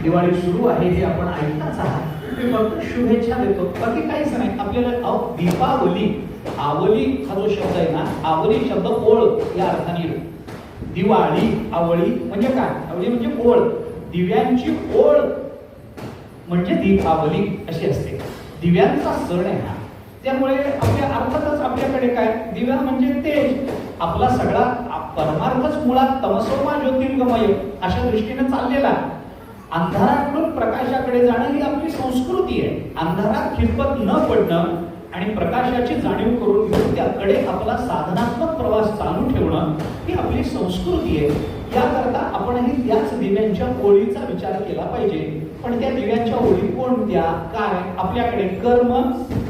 दिवाळी सुरू आहे हे आपण ऐकताच आहात. मी फक्त शुभेच्छा देतो, बाकी काहीच नाही. आपल्याला दीपावली, आवली हा जो शब्द आहे ना, आवली शब्द ओळ या अर्थाने येतो. दिवाळी, आवळी म्हणजे काय? आवळी म्हणजे ओळ, दिव्यांची ओळ म्हणजे दीपावली अशी असते. दिव्यांचा सण आहे हा. त्यामुळे आपल्या अर्थातच आपल्याकडे काय, दिव्या म्हणजे तेज. आपला सगळा परमार्थच मुळात तमसोमा ज्योतिर्गमय अशा दृष्टीने चाललेला. अंधाराकडून प्रकाशाकडे जाणं ही आपली संस्कृती आहे. अंधारात खिरपत न पडणं आणि प्रकाशाची जाणीव करून घेऊन त्याकडे आपला साधनात्मक प्रवास चालू ठेवणं ही आपली संस्कृती आहे. याकरता आपणही त्याच दिव्यांच्या ओळीचा विचार केला पाहिजे. पण त्या दिव्यांच्या ओळी कोणत्या, काय? आपल्याकडे कर्म,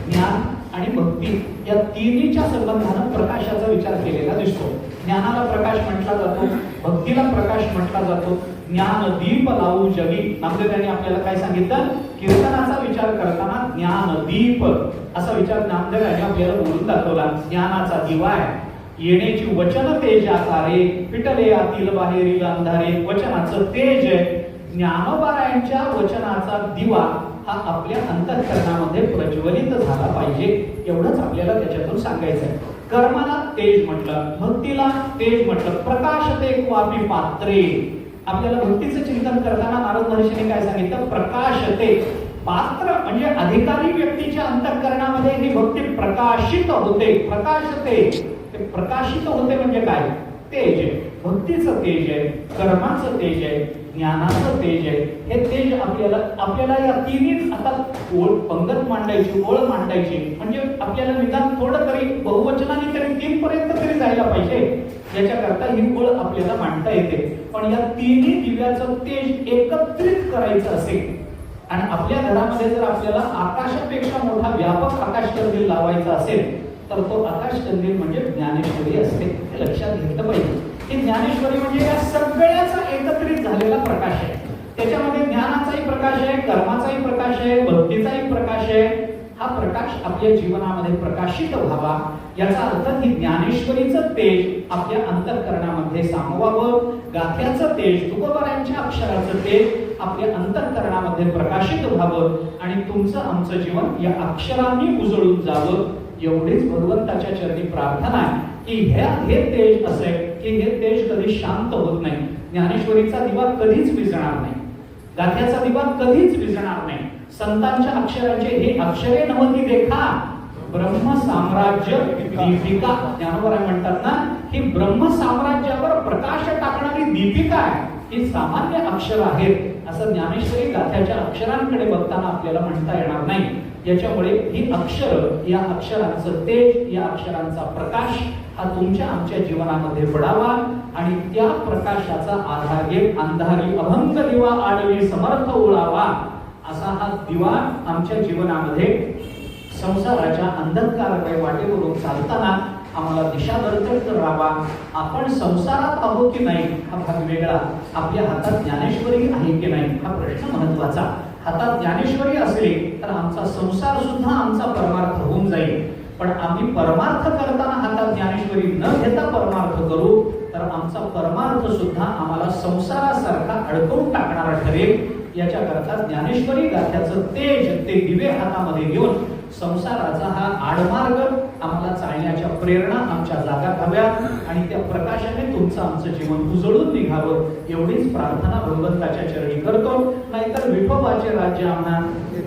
ज्ञान आणि भक्ती या तिन्हीच्या संबंधानं प्रकाशाचा विचार केलेला दिसतो. ज्ञानाला प्रकाश म्हटला जातो, भक्तीला प्रकाश म्हटला जातो. ज्ञान दीप लावू जगी, नामदेवांनी आपल्याला काय सांगितलं? कीर्तनाचा विचार करताना ज्ञान दीप असा विचार नामदेवांनी आपल्याला बोलून दाखवला. ज्ञानाचा दिवा आहे, येण्याची वचन तेज आकारे, पिटले आतील बाहेरील अंधारे. वचनाचं तेज आहे. ज्ञानोबारायांच्या वचनाचा दिवा हा आपल्या अंतःकरणामध्ये प्रज्वलित झाला पाहिजे, एवढंच आपल्याला त्याच्यातून सांगायचं आहे. कर्माला तेज म्हटलं, भक्तीला तेज म्हटलं. प्रकाश ते क्वापी पात्रे. आपल्याला भक्तीचं चिंतन करताना नारद महर्षीने काय सांगितलं? प्रकाश ते पात्र म्हणजे अधिकारी व्यक्तीच्या अंतःकरणामध्ये ही भक्ती प्रकाशित होते. प्रकाशते, ते प्रकाशित होते म्हणजे काय? तेज आहे. भक्तीचं तेज आहे, कर्माचं तेज आहे, ज्ञानाचं तेज आहे. हे तेज आपल्याला या तिन्ही आता ओळ पंगत मांडायची, ओळ मांडायची म्हणजे आपल्याला निदान थोडं तरी बहुवचनाने तरी 3 पर्यंत तरी जायला पाहिजे. याच्याकरता ही ओळ आपल्याला मांडता येते. पण या तिन्ही दिव्याचं तेज एकत्रित करायचं असेल आणि आपल्या घरामध्ये जर आपल्याला आकाशापेक्षा मोठा व्यापक आकाश कंदील लावायचा असेल तर तो आकाश कंदील म्हणजे ज्ञानेश्वरी असते. हे लक्षात घेतलं पाहिजे. ही ज्ञानेश्वरी म्हणजे या सगळ्याचा एकत्रित झालेला प्रकाश आहे. त्याच्यामध्ये ज्ञानाचाही प्रकाश आहे, कर्माचाही प्रकाश आहे, भक्तीचाही प्रकाश आहे. हा प्रकाश आपल्या जीवनामध्ये प्रकाशित व्हावा याचा अर्थ ही ज्ञानेश्वरीचं तेज आपल्या अंतःकरणामध्ये सामवावं. गाथ्याचं तेज, तुकोबारायांच्या अक्षराचं तेज आपल्या अंतःकरणामध्ये प्रकाशित व्हावं आणि तुमचं आमचं जीवन या अक्षरांनी उजळून जावं, एवढीच भगवंताच्या चरणी प्रार्थना आहे. की हे तेज असे की हे तेज कधी शांत होत नाही. ज्ञानेश्वरीचा दिवा कधीच विझणार नाही, गाथ्याचा दिवा कधीच विझणार नाही. संतांच्या अक्षरांचे हे अक्षरे नवती देखा ब्रह्म साम्राज्य दीपिका. ज्ञानोबा म्हणतात ना, ही ब्रह्म साम्राज्यावर प्रकाश टाकणारी दीपिका आहे. ही सामान्य अक्षर आहेत असं ज्ञानेश्वरी गाथ्याच्या अक्षरांकडे बघताना आपल्याला म्हणता येणार नाही. याच्यामुळे ही अक्षर, या अक्षरांचं तेज, या अक्षरांचा प्रकाश हा तुमच्या आमच्या जीवनामध्ये पडावा आणि त्या प्रकाशाचा आधार घेत अंधारी अभंग दिवा आडवी समर्थ ओळावा असा हा दिवा आमच्या जीवनामध्ये संसाराच्या अंधकारमय वाटेवरून चालताना आम्हाला दिशादर्शक करावा. आपण संसारात आहोत की नाही हा भाग वेगळा, आपल्या हातात ज्ञानेश्वरी आहे की नाही हा प्रश्न महत्वाचा. हातात ज्ञानेश्वरी असली तर आमचा संसार सुद्धा आमचा परमार्थ होऊन जाईल. पण आम्ही परमार्थ करताना हातात ज्ञानेश्वरी न घेता परमार्थ करू तर आमचा परमार्थ सुद्धा आम्हाला संसारासारखा अडकवून टाकणारा ठरेल. याच्याकरता ज्ञानेश्वरी गाथ्याचं तेज, ते दिवे हातामध्ये घेऊन संसाराचा हा आडमार्ग आम्हाला चालण्याच्या प्रेरणा आमच्या जागा व्हाव्यात आणि त्या प्रकाशाने तुमचं आमचं जीवन उजळून निघावं एवढीच प्रार्थना भगवंताच्या चरणी करतो. नाहीतर विठोबाचे राज्य आम्हाला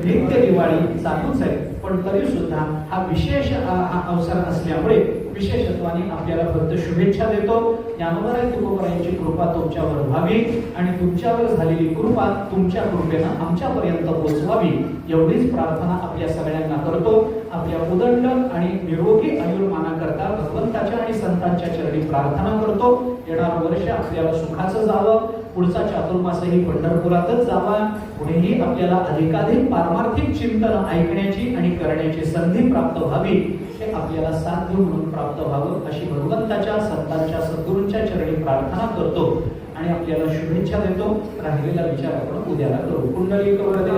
नित्य दिवाळी चालूच आहे. पण तरी सुद्धा हा विशेष अवसर असल्यामुळे विशेषत्वाने आपल्याला फक्त शुभेच्छा देतो. ज्ञानोबराय तुकोबारायांची कृपा तुमच्यावर व्हावी आणि तुमच्यावर झालेली कृपा तुमच्या कृपेनं आमच्यापर्यंत पोहोचवावी एवढीच प्रार्थना आपल्या सगळ्यांना करतो. आपल्या उदंड आणि निरोगी आयुर्मानाकरता भगवंताच्या आणि संतांच्या चरणी प्रार्थना करतो. येणारं वर्ष आपल्याला सुखाचं जावं, पुढचा चातुर्मासही पंढरपुरातच जावा. पुढेही आपल्याला अधिकाधिक पारमार्थिक चिंतन ऐकण्याची आणि करण्याची संधी प्राप्त व्हावी, हे आपल्याला साध्य म्हणून प्राप्त व्हावं अशी भगवंताच्या, संतांच्या, सद्गुरूंच्या चरणी प्रार्थना करतो आणि आपल्याला शुभेच्छा देतो. राहिलेला विचार आपण उद्याला करू. कुंडलिक वरदे.